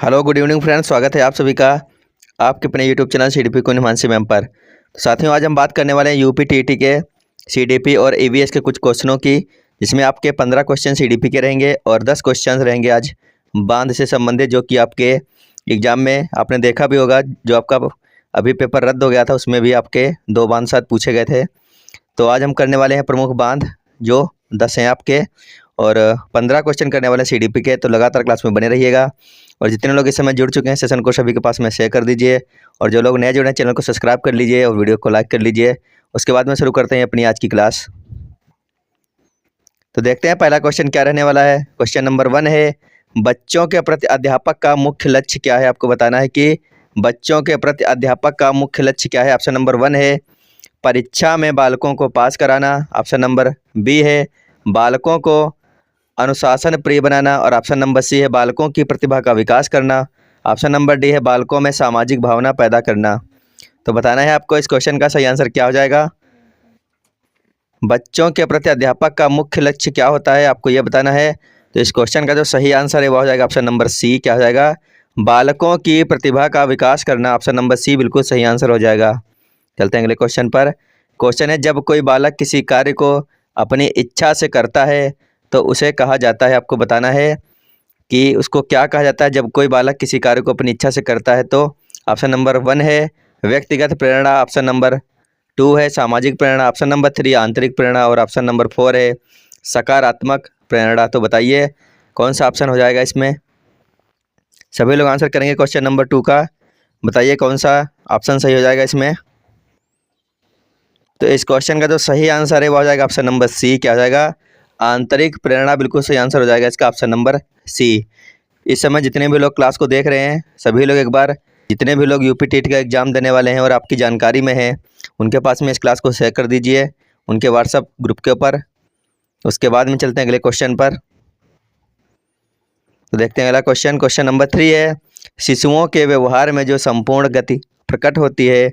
Hello good evening friends, स्वागत है आप सभी का आपके अपने यूट्यूब चैनल सीडीपी को हिमांशी मैम पर। तो साथियों, आज हम बात करने वाले हैं यूपी टीईटी के सीडीपी और ईवीएस के कुछ क्वेश्चनों की, जिसमें आपके 15 क्वेश्चन सीडीपी के रहेंगे और 10 क्वेश्चन रहेंगे आज बांध से संबंधित, जो कि आपके एग्जाम में आपने देखा भी होगा। जो आपका अभी पेपर रद्द हो गया था उसमें भी आपके 2 बांध साथ पूछे गए थे। तो आज हम करने वाले हैं प्रमुख बांध, जो 10 हैं आपके, और 15 क्वेश्चन करने वाले सीडीपी के। तो लगातार क्लास में बने रहिएगा, और जितने लोग इस समय जुड़ चुके हैं सेशन को सभी के पास में शेयर कर दीजिए, और जो लोग नए जुड़े हैं चैनल को सब्सक्राइब कर लीजिए और वीडियो को लाइक कर लीजिए। उसके बाद में शुरू करते हैं अपनी आज की क्लास। तो देखते हैं पहला क्वेश्चन क्या रहने वाला है। क्वेश्चन नंबर 1 है, बच्चों के प्रति अध्यापक का मुख्य लक्ष्य क्या है। आपको बताना है कि बच्चों के प्रति अध्यापक का मुख्य लक्ष्य क्या है। ऑप्शन नंबर 1 है परीक्षा में बालकों को पास कराना। ऑप्शन नंबर बी है बालकों को अनुशासन प्रिय बनाना, और ऑप्शन नंबर सी है बालकों की प्रतिभा का विकास करना। ऑप्शन नंबर डी है बालकों में सामाजिक भावना पैदा करना। तो बताना है आपको इस क्वेश्चन का सही आंसर क्या हो जाएगा। बच्चों के प्रति अध्यापक का मुख्य लक्ष्य क्या होता है, आपको यह बताना है। तो इस क्वेश्चन का जो सही आंसर है वह हो जाएगा ऑप्शन नंबर सी। क्या हो जाएगा, बालकों की प्रतिभा का विकास करना। ऑप्शन नंबर सी बिल्कुल सही आंसर हो जाएगा। चलते हैं अगले क्वेश्चन पर। क्वेश्चन है, जब कोई बालक किसी कार्य को अपनी इच्छा से करता है तो उसे कहा जाता है। आपको बताना है कि उसको क्या कहा जाता है जब कोई बालक किसी कार्य को अपनी इच्छा से करता है। तो ऑप्शन नंबर 1 है व्यक्तिगत प्रेरणा। ऑप्शन नंबर 2 है सामाजिक प्रेरणा। ऑप्शन नंबर 3 आंतरिक प्रेरणा, और ऑप्शन नंबर 4 है सकारात्मक प्रेरणा। तो बताइए कौन सा ऑप्शन हो जाएगा इसमें। सभी लोग आंसर करेंगे क्वेश्चन नंबर 2 का। बताइए कौन सा ऑप्शन सही हो जाएगा इसमें। तो इस क्वेश्चन का जो सही आंसर है वो हो जाएगा ऑप्शन नंबर सी। क्या हो जाएगा, आंतरिक प्रेरणा बिल्कुल सही आंसर हो जाएगा इसका, ऑप्शन नंबर सी। इस समय जितने भी लोग क्लास को देख रहे हैं सभी लोग एक बार, जितने भी लोग यूपी टीईटी का एग्जाम देने वाले हैं और आपकी जानकारी में हैं, उनके पास में इस क्लास को शेयर कर दीजिए उनके व्हाट्सएप ग्रुप के ऊपर। उसके बाद में चलते हैं अगले क्वेश्चन पर। तो देखते हैं अगला क्वेश्चन। क्वेश्चन नंबर 3 है, शिशुओं के व्यवहार में जो संपूर्ण गति प्रकट होती है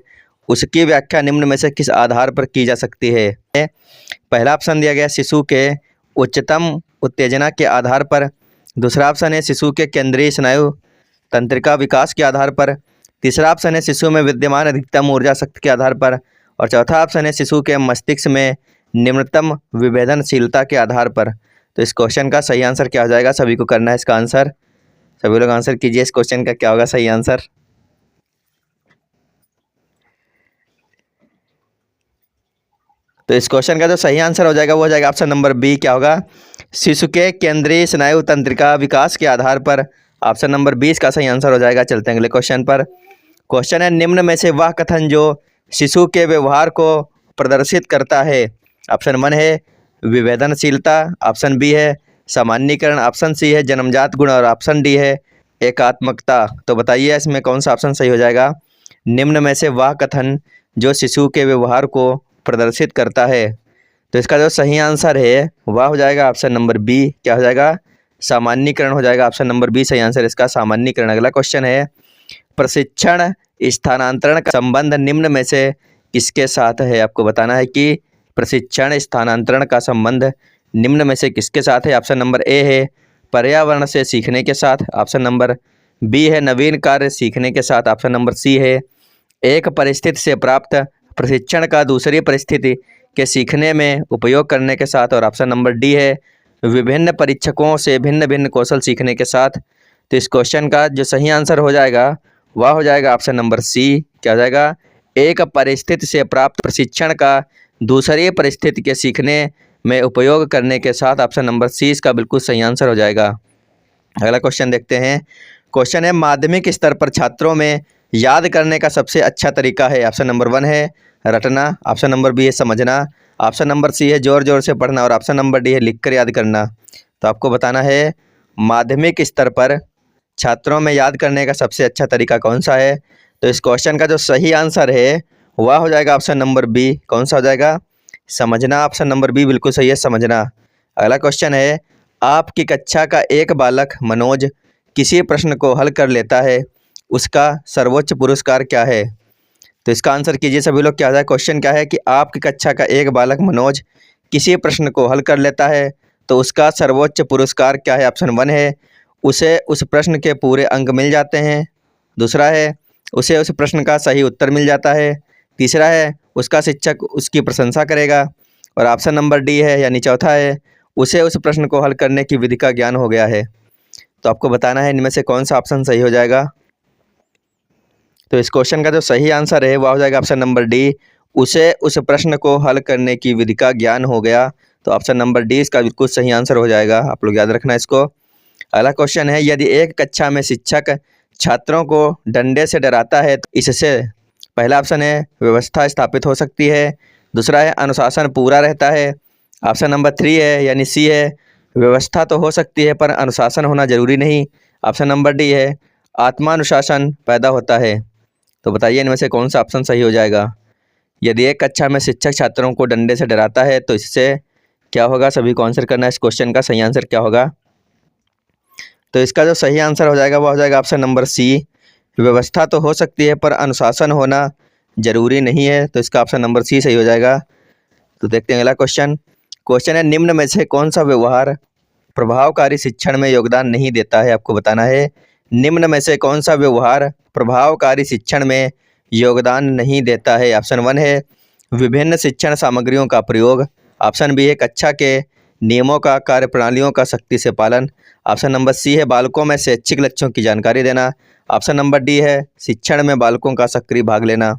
उसकी व्याख्या निम्न में से किस आधार पर की जा सकती है। पहला ऑप्शन दिया गया शिशु के उच्चतम उत्तेजना के आधार पर। दूसरा ऑप्शन है शिशु के केंद्रीय स्नायु तंत्रिका विकास के आधार पर। तीसरा ऑप्शन है शिशु में विद्यमान अधिकतम ऊर्जा शक्ति के आधार पर, और चौथा ऑप्शन है शिशु के मस्तिष्क में निम्नतम विभेदनशीलता के आधार पर। तो इस क्वेश्चन का सही आंसर क्या हो जाएगा, सभी को करना है इसका आंसर। सभी लोग आंसर कीजिए इस क्वेश्चन का क्या होगा सही आंसर। तो इस क्वेश्चन का जो सही आंसर हो जाएगा वो हो जाएगा ऑप्शन नंबर बी। क्या होगा, शिशु के केंद्रीय स्नायु तंत्रिका विकास के आधार पर। ऑप्शन नंबर 20 का सही आंसर हो जाएगा। चलते हैं अगले क्वेश्चन पर। क्वेश्चन है, निम्न में से वह कथन जो शिशु के व्यवहार को प्रदर्शित करता है। ऑप्शन 1 है विभेदनशीलता। ऑप्शन बी है सामान्यीकरण। ऑप्शन सी है जन्मजात गुण, और ऑप्शन डी है एकात्मकता। तो बताइए इसमें कौन सा ऑप्शन सही हो जाएगा। निम्न में से वह कथन जो शिशु के व्यवहार को प्रदर्शित करता है। तो इसका जो सही आंसर है वह हो जाएगा ऑप्शन नंबर बी। क्या हो जाएगा, सामान्यीकरण हो जाएगा। ऑप्शन नंबर बी सही आंसर इसका, सामान्यीकरण। अगला क्वेश्चन है, प्रशिक्षण स्थानांतरण का संबंध निम्न में से किसके साथ है। आपको बताना है कि प्रशिक्षण स्थानांतरण का संबंध निम्न में से किसके साथ है। ऑप्शन नंबर ए है पर्यावरण से सीखने के साथ। ऑप्शन नंबर बी है नवीन कार्य सीखने के साथ। ऑप्शन नंबर सी है एक परिस्थिति से प्राप्त प्रशिक्षण का दूसरी परिस्थिति के सीखने में उपयोग करने के साथ, और ऑप्शन नंबर डी है विभिन्न परीक्षकों से भिन्न भिन्न कौशल सीखने के साथ। तो इस क्वेश्चन का जो सही आंसर हो जाएगा वह हो जाएगा ऑप्शन नंबर सी। क्या हो जाएगा, एक परिस्थिति से प्राप्त प्रशिक्षण का दूसरी परिस्थिति के सीखने में उपयोग करने के साथ। ऑप्शन नंबर सी इसका बिल्कुल सही आंसर हो जाएगा। अगला क्वेश्चन देखते हैं। क्वेश्चन है, माध्यमिक स्तर पर छात्रों में याद करने का सबसे अच्छा तरीका है। ऑप्शन नंबर 1 है रटना। ऑप्शन नंबर बी है समझना। ऑप्शन नंबर सी है जोर जोर से पढ़ना, और ऑप्शन नंबर डी है लिखकर याद करना। तो आपको बताना है माध्यमिक स्तर पर छात्रों में याद करने का सबसे अच्छा तरीका कौन सा है। तो इस क्वेश्चन का जो सही आंसर है वह हो जाएगा ऑप्शन नंबर बी। कौन सा हो जाएगा, समझना। ऑप्शन नंबर बी बिल्कुल सही है, समझना। अगला क्वेश्चन है, आपकी कक्षा का एक बालक मनोज किसी प्रश्न को हल कर लेता है, उसका सर्वोच्च पुरस्कार क्या है। तो इसका आंसर कीजिए सभी लोग। क्या हो जाए, क्वेश्चन क्या है कि आपकी कक्षा का एक बालक मनोज किसी प्रश्न को हल कर लेता है तो उसका सर्वोच्च पुरस्कार क्या है। ऑप्शन 1 है उसे उस प्रश्न के पूरे अंक मिल जाते हैं। दूसरा है, उसे उस प्रश्न का सही उत्तर मिल जाता है। तीसरा है, उसका शिक्षक उसकी प्रशंसा करेगा। और ऑप्शन नंबर डी है यानी चौथा है, उसे उस प्रश्न को हल करने की विधि का ज्ञान हो गया है। तो आपको बताना है इनमें से कौन सा ऑप्शन सही हो जाएगा। तो इस क्वेश्चन का जो सही आंसर है वह हो जाएगा ऑप्शन नंबर डी, उसे उस प्रश्न को हल करने की विधि का ज्ञान हो गया। तो ऑप्शन नंबर डी इसका बिल्कुल सही आंसर हो जाएगा, आप लोग याद रखना इसको। अगला क्वेश्चन है, यदि एक कक्षा में शिक्षक छात्रों को डंडे से डराता है तो इससे पहला ऑप्शन है व्यवस्था स्थापित हो सकती है। दूसरा है अनुशासन पूरा रहता है। ऑप्शन नंबर 3 है यानी सी है, व्यवस्था तो हो सकती है पर अनुशासन होना जरूरी नहीं। ऑप्शन नंबर डी है, आत्मानुशासन पैदा होता है। तो बताइए इनमें से कौन सा ऑप्शन सही हो जाएगा। यदि एक कक्षा में शिक्षक छात्रों को डंडे से डराता है तो इससे क्या होगा, सभी को आंसर करना है। इस क्वेश्चन का सही आंसर क्या होगा। तो इसका जो सही आंसर हो जाएगा वह हो जाएगा ऑप्शन नंबर सी, व्यवस्था तो हो सकती है पर अनुशासन होना जरूरी नहीं है। तो इसका ऑप्शन नंबर सी सही हो जाएगा। तो देखते हैं अगला क्वेश्चन। क्वेश्चन है, निम्न में से कौन सा व्यवहार प्रभावकारी शिक्षण में योगदान नहीं देता है। आपको बताना है निम्न में से कौन सा व्यवहार प्रभावकारी शिक्षण में योगदान नहीं देता है। ऑप्शन 1 है विभिन्न शिक्षण सामग्रियों का प्रयोग। ऑप्शन बी है कक्षा के नियमों का कार्यप्रणालियों का सख्ती से पालन। ऑप्शन नंबर सी है बालकों में शैक्षिक लक्ष्यों की जानकारी देना। ऑप्शन नंबर डी है शिक्षण में बालकों का सक्रिय भाग लेना।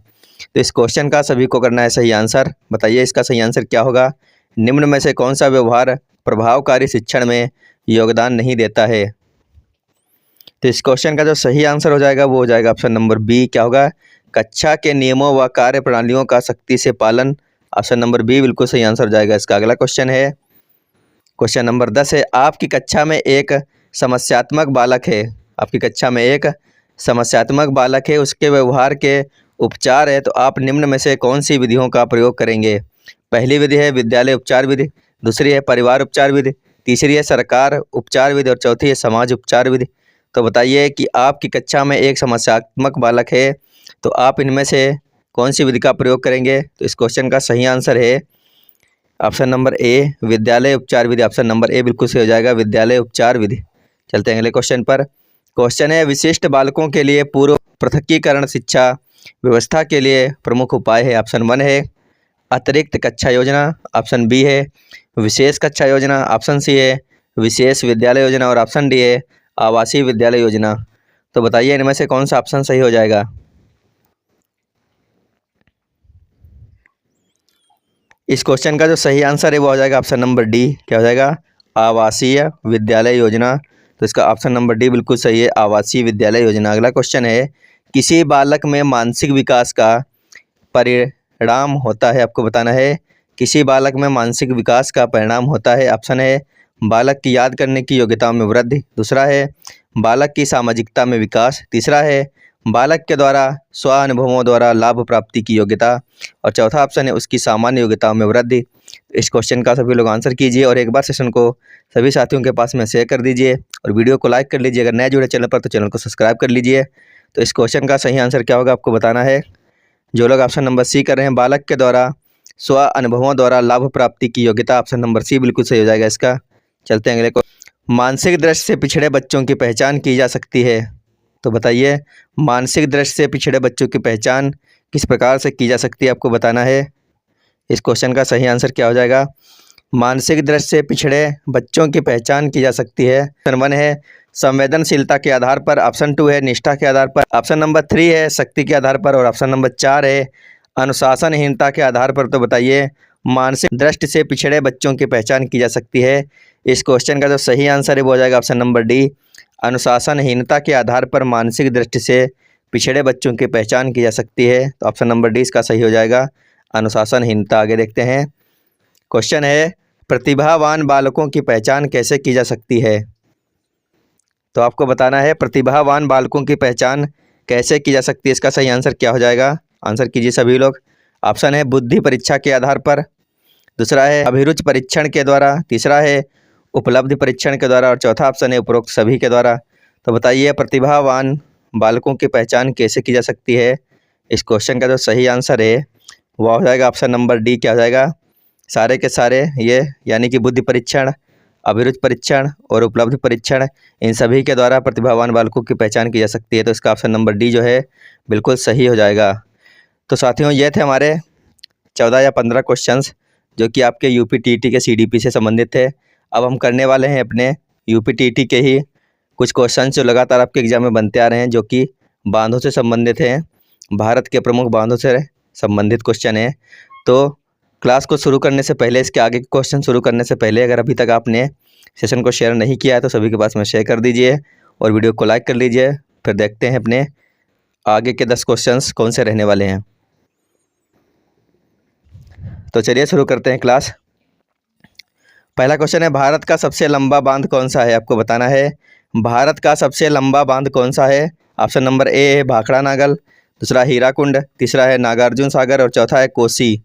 तो इस क्वेश्चन का सभी को करना है सही आंसर। बताइए इसका सही आंसर क्या होगा। निम्न में से कौन सा व्यवहार प्रभावकारी शिक्षण में योगदान नहीं देता है। तो इस क्वेश्चन का जो सही आंसर हो जाएगा वो हो जाएगा ऑप्शन नंबर बी, क्या होगा, कक्षा के नियमों व कार्य प्रणालियों का सख्ती से पालन। ऑप्शन नंबर बी बिल्कुल सही आंसर हो जाएगा इसका। अगला क्वेश्चन है, क्वेश्चन नंबर 10 है, आपकी कक्षा में एक समस्यात्मक बालक है। आपकी कक्षा में एक समस्यात्मक बालक है, उसके व्यवहार के उपचार है, तो आप निम्न में से कौन सी विधियों का प्रयोग करेंगे। पहली विधि है विद्यालय उपचार विधि, दूसरी है परिवार उपचार विधि, तीसरी है सरकार उपचार विधि और चौथी है समाज उपचार विधि। तो बताइए कि आपकी कक्षा में एक समस्यात्मक बालक है, तो आप इनमें से कौन सी विधि का प्रयोग करेंगे। तो इस क्वेश्चन का सही आंसर है ऑप्शन नंबर ए, विद्यालय उपचार विधि। ऑप्शन नंबर ए बिल्कुल सही हो जाएगा, विद्यालय उपचार विधि। चलते हैं अगले क्वेश्चन पर। क्वेश्चन है, विशिष्ट बालकों के लिए पूर्व पृथकीकरण शिक्षा व्यवस्था के लिए प्रमुख उपाय है। ऑप्शन 1 है अतिरिक्त कक्षा योजना। ऑप्शन बी है विशेष कक्षा योजना। ऑप्शन सी है विशेष विद्यालय योजना और ऑप्शन डी है आवासीय विद्यालय योजना। तो बताइए इनमें से कौन सा ऑप्शन सही हो जाएगा। इस क्वेश्चन का जो सही आंसर है वो हो जाएगा ऑप्शन नंबर डी, क्या हो जाएगा, आवासीय विद्यालय योजना। तो इसका ऑप्शन नंबर डी बिल्कुल सही है, आवासीय विद्यालय योजना। अगला क्वेश्चन है, किसी बालक में मानसिक विकास का परिणाम होता है। आपको बताना है किसी बालक में मानसिक विकास का परिणाम होता है। ऑप्शन है बालक की याद करने की योग्यता में वृद्धि, दूसरा है बालक की सामाजिकता में विकास, तीसरा है बालक के द्वारा स्व अनुभवों द्वारा लाभ प्राप्ति की योग्यता और चौथा ऑप्शन है उसकी सामान्य योग्यताओं में वृद्धि। इस क्वेश्चन का सभी लोग आंसर कीजिए और एक बार सेशन को सभी साथियों के पास में शेयर कर दीजिए और वीडियो को लाइक कर लीजिए। अगर नए जुड़े चैनल पर तो चैनल को सब्सक्राइब कर लीजिए। तो इस क्वेश्चन का सही आंसर क्या होगा आपको बताना है। जो लोग ऑप्शन नंबर सी कर रहे हैं, बालक के द्वारा स्व अनुभवों द्वारा लाभ प्राप्ति की योग्यता, ऑप्शन नंबर सी बिल्कुल सही हो जाएगा इसका। चलते हैं अगले को। मानसिक दृष्टि से पिछड़े बच्चों की पहचान की जा सकती है। तो बताइए मानसिक दृष्टि से पिछड़े बच्चों की पहचान किस प्रकार से की जा सकती है, आपको बताना है। इस क्वेश्चन का सही आंसर क्या हो जाएगा। मानसिक दृष्टि से पिछड़े बच्चों की पहचान की जा सकती है। ऑप्शन 1 है संवेदनशीलता के आधार पर, ऑप्शन 2 है निष्ठा के आधार पर, ऑप्शन नंबर 3 है शक्ति के आधार पर और ऑप्शन नंबर 4 है अनुशासनहीनता के आधार पर। तो बताइए मानसिक दृष्टि से पिछड़े बच्चों की पहचान की जा सकती है। इस क्वेश्चन का जो सही आंसर है वो हो जाएगा ऑप्शन नंबर डी, अनुशासनहीनता के आधार पर मानसिक दृष्टि से पिछड़े बच्चों की पहचान की जा सकती है। तो ऑप्शन नंबर डी इसका सही हो जाएगा, अनुशासनहीनता। आगे देखते हैं। क्वेश्चन है, प्रतिभावान बालकों की पहचान कैसे की जा सकती है। तो आपको बताना है प्रतिभावान बालकों की पहचान कैसे की जा सकती है। इसका सही आंसर क्या हो जाएगा, आंसर कीजिए सभी लोग। ऑप्शन है बुद्धि परीक्षा के आधार पर, दूसरा है अभिरुचि परीक्षण के द्वारा, तीसरा है उपलब्धि परीक्षण के द्वारा और चौथा ऑप्शन है उपरोक्त सभी के द्वारा। तो बताइए प्रतिभावान बालकों की पहचान कैसे की जा सकती है। इस क्वेश्चन का जो सही आंसर है वह हो जाएगा ऑप्शन नंबर डी, क्या हो जाएगा, सारे के सारे ये यानी कि बुद्धि परीक्षण, अभिरुचि परीक्षण और उपलब्धि परीक्षण, इन सभी के द्वारा प्रतिभावान बालकों की पहचान की जा सकती है। तो इसका ऑप्शन नंबर डी जो है बिल्कुल सही हो जाएगा। तो साथियों, ये थे हमारे 14 या 15 क्वेश्चंस जो कि आपके यूपी टीईटी के सीडीपी से संबंधित थे। अब हम करने वाले हैं अपने यूपी टीईटी के ही कुछ क्वेश्चन जो लगातार आपके एग्जाम में बनते आ रहे हैं, जो कि बांधों से संबंधित हैं, भारत के प्रमुख बांधों से संबंधित क्वेश्चन है। तो क्लास को शुरू करने से पहले, इसके आगे के क्वेश्चन शुरू करने से पहले, अगर अभी तक आपने सेशन को शेयर नहीं किया है तो सभी के पास में शेयर कर दीजिए और वीडियो को लाइक कर लीजिए। फिर देखते हैं अपने आगे के 10 क्वेश्चंस कौन से रहने वाले हैं। तो चलिए शुरू करते हैं क्लास। पहला क्वेश्चन है, भारत का सबसे लंबा बांध कौन सा है? आपको बताना है भारत का सबसे लंबा बांध कौन सा है। ऑप्शन नंबर ए है भाखड़ा नागल, दूसरा हीराकुंड, तीसरा है नागार्जुन सागर और चौथा है कोसी।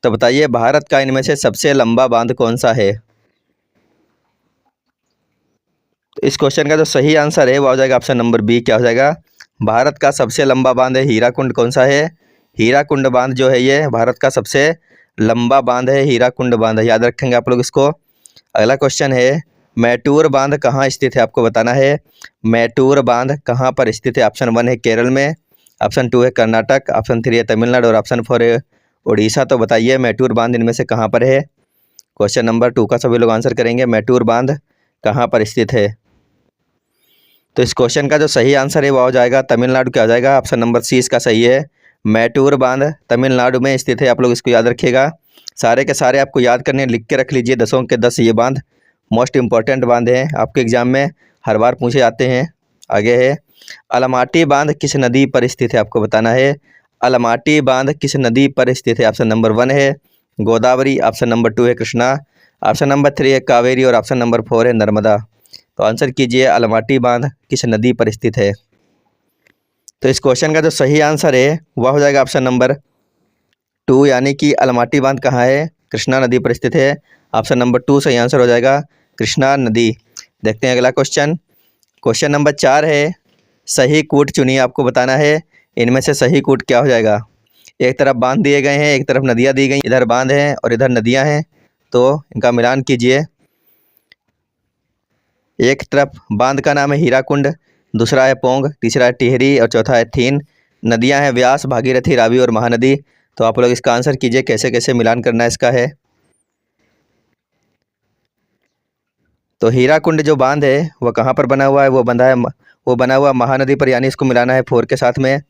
तो बताइए भारत का इनमें से सबसे लंबा बांध कौन सा है? तो इस क्वेश्चन का जो सही आंसर है वो हो जाएगा ऑप्शन नंबर बी। क्या हो जाएगा? भारत का सबसे लंबा बांध है हीराकुंड। कौन सा है? हीराकुंड बांध जो है ये भारत का सबसे लंबा बांध है, हीराकुंड बांध। याद रखेंगे आप लोग इसको। अगला क्वेश्चन है, मैटूर बांध कहाँ स्थित है? आपको बताना है मैटूर बांध कहाँ पर स्थित है। ऑप्शन 1 है केरल में, ऑप्शन 2 है कर्नाटक, ऑप्शन 3 है तमिलनाडु और ऑप्शन 4 है उड़ीसा। तो बताइए मैटूर बांध इनमें से कहाँ पर है? क्वेश्चन नंबर 2 का सभी लोग आंसर करेंगे, मैटूर बांध कहाँ पर स्थित है। तो इस क्वेश्चन का जो सही आंसर है वो हो जाएगा तमिलनाडु। क्या हो जाएगा? ऑप्शन नंबर सी इसका सही है, मैटूर बांध तमिलनाडु में स्थित है। आप लोग इसको याद रखिएगा। सारे के सारे आपको याद करने, लिख के रख लीजिए। 10 के 10 ये बांध मोस्ट इंपॉर्टेंट बांध हैं, आपके एग्जाम में हर बार पूछे जाते हैं। आगे है, अलमाटी बांध किस नदी पर स्थित है? आपको बताना है अलमाटी बांध किस नदी पर स्थित है। ऑप्शन नंबर 1 है गोदावरी, ऑप्शन नंबर 2 है कृष्णा, ऑप्शन नंबर 3 है कावेरी और ऑप्शन नंबर 4 है नर्मदा। तो आंसर कीजिए अलमाटी बांध किस नदी पर स्थित है। तो इस क्वेश्चन का जो सही आंसर है वह हो जाएगा ऑप्शन नंबर 2, यानी कि अलमाटी बांध कहाँ है? कृष्णा नदी पर स्थित है। ऑप्शन नंबर 2 सही आंसर हो जाएगा, कृष्णा नदी। देखते हैं अगला क्वेश्चन। क्वेश्चन नंबर 4 है, सही कूट चुनिए। आपको बताना है इनमें से सही कूट क्या हो जाएगा। एक तरफ बांध दिए गए हैं, एक तरफ नदियाँ दी गई, इधर बांध हैं और इधर नदियाँ हैं, तो इनका मिलान कीजिए। एक तरफ बांध का नाम है हीराकुंड, दूसरा है पोंग, तीसरा है टिहरी और चौथा है थीन। नदियां हैं व्यास, भागीरथी, रावी और महानदी। तो आप लोग इसका आंसर कीजिए, कैसे कैसे मिलान करना इसका है। तो हीराकुंड जो बांध है वो कहाँ पर बना हुआ है? वो बना हुआ महानदी पर, यानी इसको मिलाना है 4 के साथ में।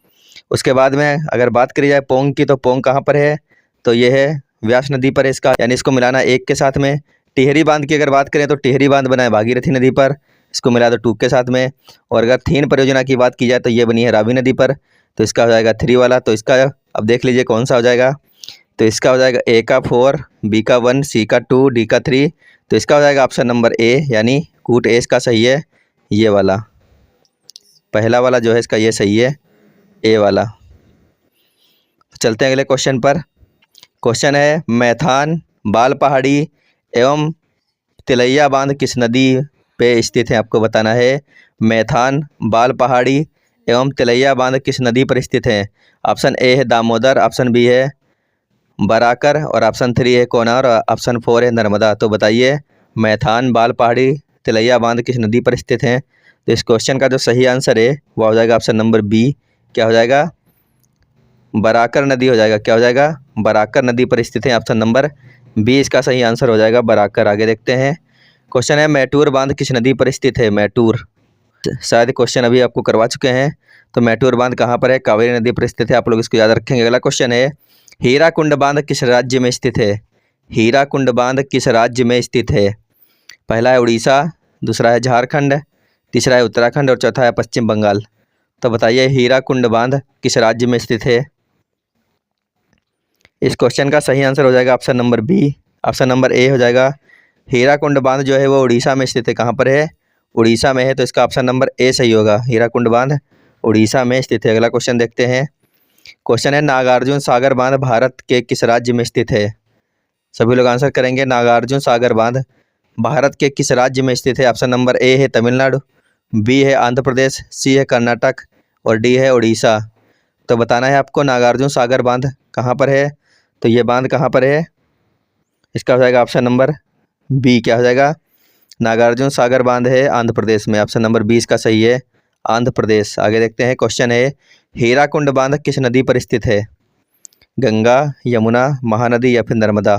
उसके बाद में अगर बात करी जाए पोंग की, तो पोंग कहाँ पर है? तो ये है व्यास नदी पर है इसका, यानी इसको मिलाना 1 के साथ में। टिहरी बांध की अगर बात करें तो टिहरी बांध बना है भागीरथी नदी पर, इसको मिला दो 2 के साथ में। और अगर थीन परियोजना की बात की जाए तो ये बनी है रावी नदी पर, तो इसका हो जाएगा 3 वाला। तो इसका अब देख लीजिए कौन सा हो जाएगा। तो इसका हो जाएगा ए का 4, बी का 1, सी का 2, डी का 3। तो इसका हो जाएगा ऑप्शन नंबर ए, यानी कूट ए इसका सही है, ये वाला पहला वाला जो है इसका ये सही है, ए वाला। चलते हैं अगले क्वेश्चन पर। क्वेश्चन है, मैथान, बाल पहाड़ी एवं तिलैया बांध किस नदी पे स्थित है? आपको बताना है मैथान, बाल पहाड़ी एवं तिलैया बांध किस नदी पर स्थित है। ऑप्शन ए है दामोदर, ऑप्शन बी है बराकर और ऑप्शन 3 है कोनार और ऑप्शन 4 है नर्मदा। तो बताइए मैथान, बाल पहाड़ी, तिलैया बांध किस नदी पर स्थित हैं। तो इस क्वेश्चन का जो सही आंसर है वो हो जाएगा ऑप्शन नंबर बी। क्या हो जाएगा? बराकर नदी हो जाएगा। क्या हो जाएगा? बराकर नदी पर स्थित है, ऑप्शन नंबर बी इसका सही आंसर हो जाएगा, बराकर। आगे देखते हैं। क्वेश्चन है, मैटूर बांध किस नदी पर स्थित है? मैटूर, शायद क्वेश्चन अभी आपको करवा चुके हैं। तो मैटूर बांध कहाँ पर है? कावेरी नदी पर स्थित है, आप लोग इसको याद रखेंगे। अगला क्वेश्चन है, हीराकुंड बांध किस राज्य में स्थित है? हीराकुंड बांध किस राज्य में स्थित है? पहला है उड़ीसा, दूसरा है झारखंड, तीसरा है उत्तराखंड और चौथा है पश्चिम बंगाल। तो बताइए हीराकुंड बांध किस राज्य में स्थित है। इस क्वेश्चन का सही आंसर हो जाएगा option number B, option number A हो जाएगा। हीराकुंड बांध जो है वो उड़ीसा में स्थित है। कहाँ पर है? उड़ीसा में है, तो इसका ऑप्शन नंबर ए सही होगा, हीराकुंड बांध उड़ीसा में स्थित है। अगला क्वेश्चन देखते हैं। क्वेश्चन है, नागार्जुन सागर बांध भारत के किस राज्य में स्थित है? सभी लोग आंसर करेंगे। नागार्जुन सागर बांध भारत के किस राज्य में स्थित है? ऑप्शन नंबर ए है तमिलनाडु, बी है आंध्र प्रदेश, सी है कर्नाटक और डी है उड़ीसा। तो बताना है आपको नागार्जुन सागर बांध कहाँ पर है। तो ये बांध कहाँ पर है? इसका हो जाएगा ऑप्शन नंबर बी। क्या हो जाएगा? नागार्जुन सागर बांध है आंध्र प्रदेश में। ऑप्शन नंबर 20 का सही है, आंध्र प्रदेश। आगे देखते हैं, क्वेश्चन है हीराकुंड बांध किस नदी पर स्थित है? गंगा, यमुना, महानदी या फिर नर्मदा?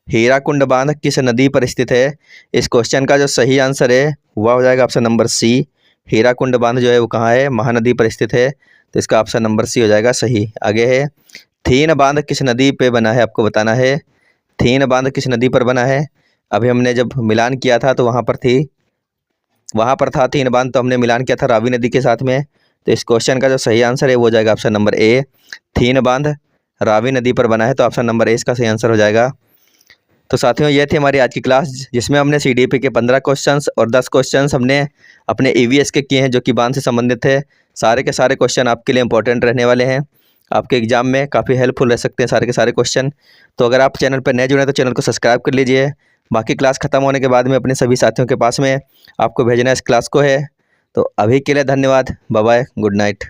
हीराकुंड बांध किस नदी पर स्थित है? इस क्वेश्चन का जो सही आंसर है वह हो जाएगा ऑप्शन नंबर सी। हीराकुंड बांध जो है वो कहाँ है? महानदी पर स्थित है, तो इसका ऑप्शन नंबर सी हो जाएगा सही। आगे है, थीन बांध किस नदी पे बना है? आपको बताना है थीन बांध किस नदी पर बना है। अभी हमने जब मिलान किया था तो वहाँ पर था थीन बांध, तो हमने मिलान किया था रावी नदी के साथ में। तो इस क्वेश्चन का जो सही आंसर है वो हो जाएगा ऑप्शन नंबर ए, थीन बांध रावी नदी पर बना है, तो ऑप्शन नंबर ए इसका सही आंसर हो जाएगा। तो साथियों, ये थी हमारी आज की क्लास, जिसमें हमने सीडीपी के 15 क्वेश्चंस और 10 क्वेश्चंस हमने अपने ईवीएस के किए हैं, जो कि बांध से संबंधित थे। सारे के सारे क्वेश्चन आपके लिए इंपॉर्टेंट रहने वाले हैं, आपके एग्जाम में काफ़ी हेल्पफुल रह सकते हैं सारे के सारे क्वेश्चन। तो अगर आप चैनल पर नए जुड़े हैं तो चैनल को सब्सक्राइब कर लीजिए। बाकी क्लास खत्म होने के बाद में अपने सभी साथियों के पास में आपको भेजना इस क्लास को है। तो अभी के लिए धन्यवाद, बाय बाय, गुड नाइट।